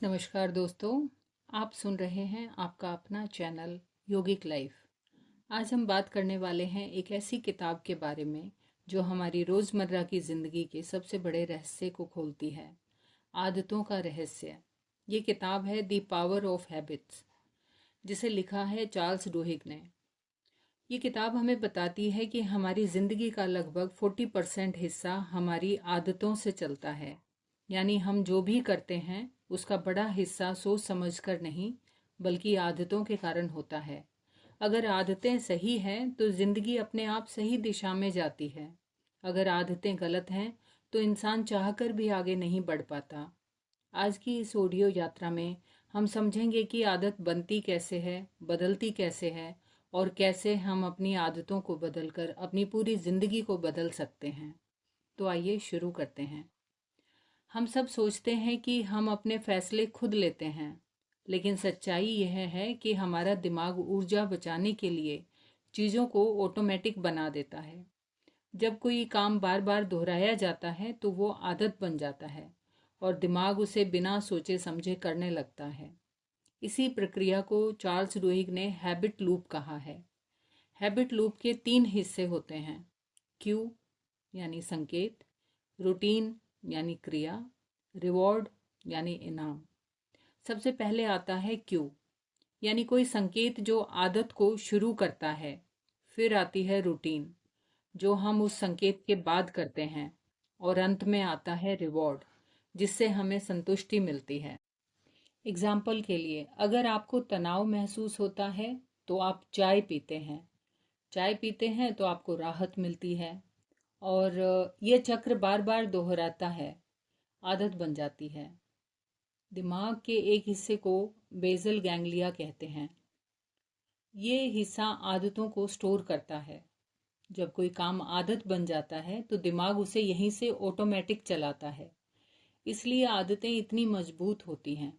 नमस्कार दोस्तों। आप सुन रहे हैं आपका अपना चैनल योगिक लाइफ। आज हम बात करने वाले हैं एक ऐसी किताब के बारे में जो हमारी रोज़मर्रा की ज़िंदगी के सबसे बड़े रहस्य को खोलती है, आदतों का रहस्य। ये किताब है द पावर ऑफ हैबिट्स, जिसे लिखा है चार्ल्स डुहिग ने। ये किताब हमें बताती है कि हमारी ज़िंदगी का लगभग 40% हिस्सा हमारी आदतों से चलता है। यानी हम जो भी करते हैं उसका बड़ा हिस्सा सोच समझ कर नहीं, बल्कि आदतों के कारण होता है। अगर आदतें सही हैं तो ज़िंदगी अपने आप सही दिशा में जाती है। अगर आदतें गलत हैं तो इंसान चाहकर भी आगे नहीं बढ़ पाता। आज की इस ऑडियो यात्रा में हम समझेंगे कि आदत बनती कैसे है, बदलती कैसे है, और कैसे हम अपनी आदतों को बदलकर अपनी पूरी ज़िंदगी को बदल सकते हैं। तो आइए शुरू करते हैं। हम सब सोचते हैं कि हम अपने फैसले खुद लेते हैं, लेकिन सच्चाई यह है कि हमारा दिमाग ऊर्जा बचाने के लिए चीज़ों को ऑटोमेटिक बना देता है। जब कोई काम बार बार दोहराया जाता है तो वो आदत बन जाता है और दिमाग उसे बिना सोचे समझे करने लगता है। इसी प्रक्रिया को चार्ल्स डुहिग ने हैबिट लूप कहा है। हैबिट लूप के 3 हिस्से होते हैं: क्यू यानी संकेत, रूटीन यानी क्रिया, रिवॉर्ड यानी इनाम। सबसे पहले आता है क्यू, यानी कोई संकेत जो आदत को शुरू करता है। फिर आती है रूटीन, जो हम उस संकेत के बाद करते हैं। और अंत में आता है रिवॉर्ड, जिससे हमें संतुष्टि मिलती है। एग्जाम्पल के लिए, अगर आपको तनाव महसूस होता है तो आप चाय पीते हैं। चाय पीते हैं तो आपको राहत मिलती है, और ये चक्र बार बार दोहराता है, आदत बन जाती है। दिमाग के एक हिस्से को बेसल गैंग्लिया कहते हैं। ये हिस्सा आदतों को स्टोर करता है। जब कोई काम आदत बन जाता है तो दिमाग उसे यहीं से ऑटोमेटिक चलाता है। इसलिए आदतें इतनी मजबूत होती हैं।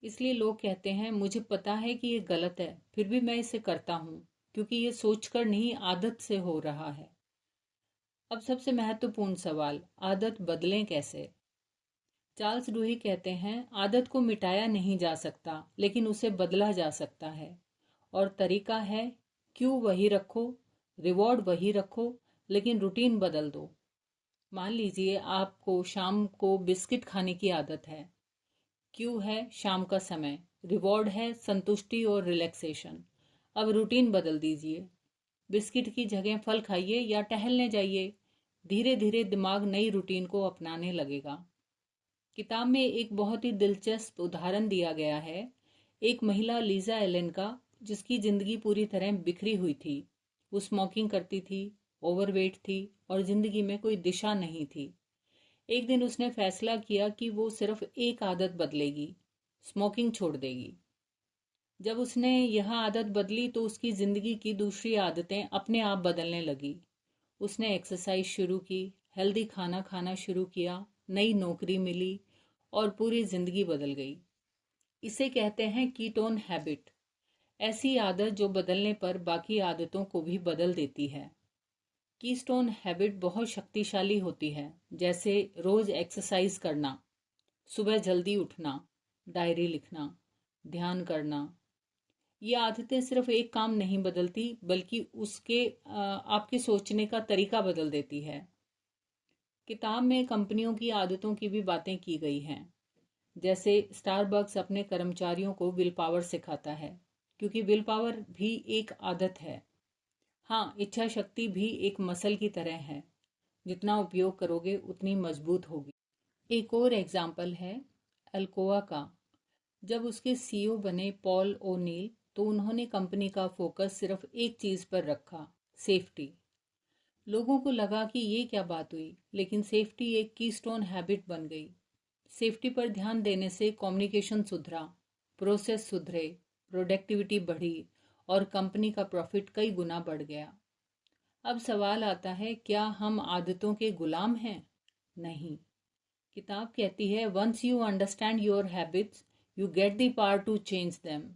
इसलिए लोग कहते हैं मुझे पता है कि ये गलत है, फिर भी मैं इसे करता हूँ, क्योंकि ये सोचकर नहीं, आदत से हो रहा है। अब सबसे महत्वपूर्ण सवाल, आदत बदलें कैसे? चार्ल्स डुही कहते हैं आदत को मिटाया नहीं जा सकता, लेकिन उसे बदला जा सकता है। और तरीका है, क्यों वही रखो, रिवॉर्ड वही रखो, लेकिन रूटीन बदल दो। मान लीजिए आपको शाम को बिस्किट खाने की आदत है। क्यों है शाम का समय, रिवॉर्ड है संतुष्टि और रिलैक्सेशन। अब रूटीन बदल दीजिए, बिस्किट की जगह फल खाइए या टहलने जाइए। धीरे धीरे दिमाग नई रूटीन को अपनाने लगेगा। किताब में एक बहुत ही दिलचस्प उदाहरण दिया गया है, एक महिला लीजा एलन का, जिसकी जिंदगी पूरी तरह बिखरी हुई थी। वो स्मोकिंग करती थी, ओवरवेट थी, और जिंदगी में कोई दिशा नहीं थी। एक दिन उसने फैसला किया कि वो सिर्फ एक आदत बदलेगी, स्मोकिंग छोड़ देगी। जब उसने यह आदत बदली तो उसकी जिंदगी की दूसरी आदतें अपने आप बदलने लगी। उसने एक्सरसाइज शुरू की, हेल्दी खाना खाना शुरू किया, नई नौकरी मिली, और पूरी जिंदगी बदल गई। इसे कहते हैं कीटोन हैबिट, ऐसी आदत जो बदलने पर बाकी आदतों को भी बदल देती है। कीस्टोन हैबिट बहुत शक्तिशाली होती है, जैसे रोज एक्सरसाइज करना, सुबह जल्दी उठना, डायरी लिखना, ध्यान करना। ये आदतें सिर्फ एक काम नहीं बदलती, बल्कि उसके आपके सोचने का तरीका बदल देती है। किताब में कंपनियों की आदतों की भी बातें की गई हैं। जैसे स्टारबक्स अपने कर्मचारियों को विल पावर सिखाता है, क्योंकि विल पावर भी एक आदत है। हाँ, इच्छा शक्ति भी एक मसल की तरह है, जितना उपयोग करोगे उतनी मजबूत होगी। एक और एग्जाम्पल है अल्कोआ का। जब उसके सीईओ बने पॉल ओनील, तो उन्होंने कंपनी का फोकस सिर्फ एक चीज़ पर रखा, सेफ्टी। लोगों को लगा कि ये क्या बात हुई, लेकिन सेफ्टी एक कीस्टोन हैबिट बन गई। सेफ्टी पर ध्यान देने से कम्युनिकेशन सुधरा, प्रोसेस सुधरे, प्रोडक्टिविटी बढ़ी, और कंपनी का प्रॉफिट कई गुना बढ़ गया। अब सवाल आता है, क्या हम आदतों के गुलाम हैं? नहीं। किताब कहती है once you understand your habits you get the power to change them.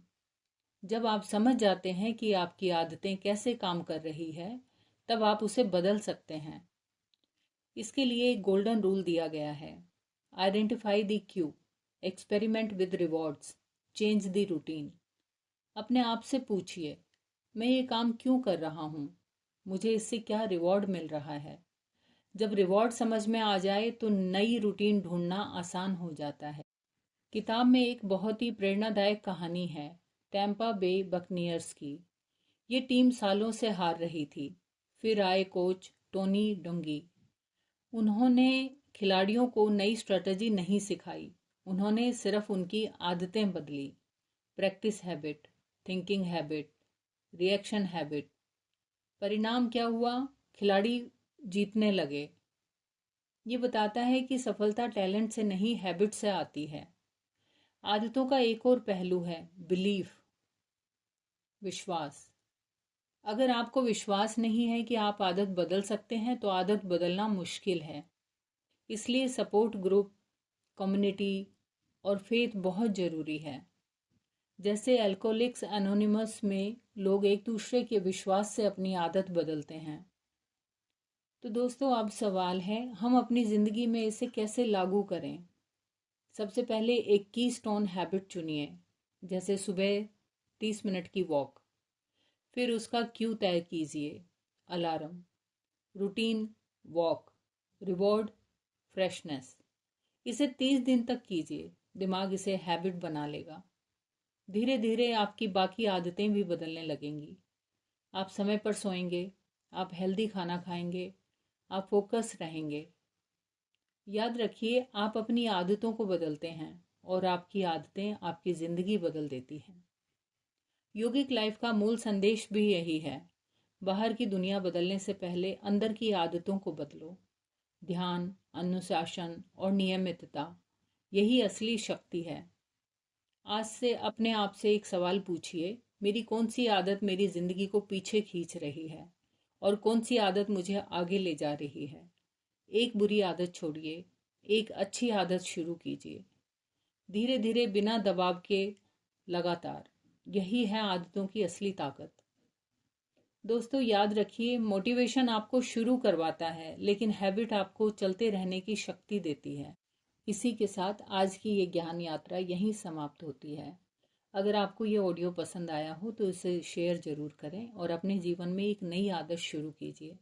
जब आप समझ जाते हैं कि आपकी आदतें कैसे काम कर रही है, तब आप उसे बदल सकते हैं। इसके लिए एक गोल्डन रूल दिया गया है, identify the Q, experiment with rewards, change the routine. अपने आप से पूछिए, मैं ये काम क्यों कर रहा हूँ, मुझे इससे क्या रिवॉर्ड मिल रहा है। जब रिवॉर्ड समझ में आ जाए तो नई रूटीन ढूंढना आसान हो जाता है। किताब में एक बहुत ही प्रेरणादायक कहानी है टैम्पा बे बकनियर्स की। ये टीम सालों से हार रही थी। फिर आए कोच टोनी डुंगी। उन्होंने खिलाड़ियों को नई स्ट्रेटजी नहीं सिखाई, उन्होंने सिर्फ उनकी आदतें बदली। Practice habit, thinking habit, reaction habit. परिणाम क्या हुआ? खिलाड़ी जीतने लगे। ये बताता है कि सफलता टैलेंट से नहीं, हैबिट से आती है। आदतों का एक और पहलू है बिलीफ, विश्वास। अगर आपको विश्वास नहीं है कि आप आदत बदल सकते हैं तो आदत बदलना मुश्किल है। इसलिए सपोर्ट ग्रुप, कम्युनिटी और फेथ बहुत ज़रूरी है। जैसे अल्कोहलिक्स एनोनिमस में लोग एक दूसरे के विश्वास से अपनी आदत बदलते हैं। तो दोस्तों, अब सवाल है, हम अपनी ज़िंदगी में इसे कैसे लागू करें। सबसे पहले एक की स्टोन हैबिट चुनिए, जैसे सुबह 30 मिनट की वॉक। फिर उसका क्यू तय कीजिए, alarm, routine, walk, reward, freshness. इसे 30 दिन तक कीजिए, दिमाग इसे हैबिट बना लेगा। धीरे धीरे आपकी बाकी आदतें भी बदलने लगेंगी। आप समय पर सोएंगे, आप हेल्दी खाना खाएंगे, आप फोकस रहेंगे। याद रखिए, आप अपनी आदतों को बदलते हैं और आपकी आदतें आपकी ज़िंदगी बदल देती हैं। योगिक लाइफ का मूल संदेश भी यही है। बाहर की दुनिया बदलने से पहले अंदर की आदतों को बदलो। ध्यान, अनुशासन और नियमितता, यही असली शक्ति है। आज से अपने आप से एक सवाल पूछिए, मेरी कौन सी आदत मेरी ज़िंदगी को पीछे खींच रही है और कौन सी आदत मुझे आगे ले जा रही है। एक बुरी आदत छोड़िए, एक अच्छी आदत शुरू कीजिए। धीरे धीरे, बिना दबाव के, लगातार। यही है आदतों की असली ताकत। दोस्तों, याद रखिए, मोटिवेशन आपको शुरू करवाता है, लेकिन हैबिट आपको चलते रहने की शक्ति देती है। इसी के साथ आज की ये ज्ञान यात्रा यहीं समाप्त होती है। अगर आपको ये ऑडियो पसंद आया हो तो इसे शेयर ज़रूर करें और अपने जीवन में एक नई आदत शुरू कीजिए।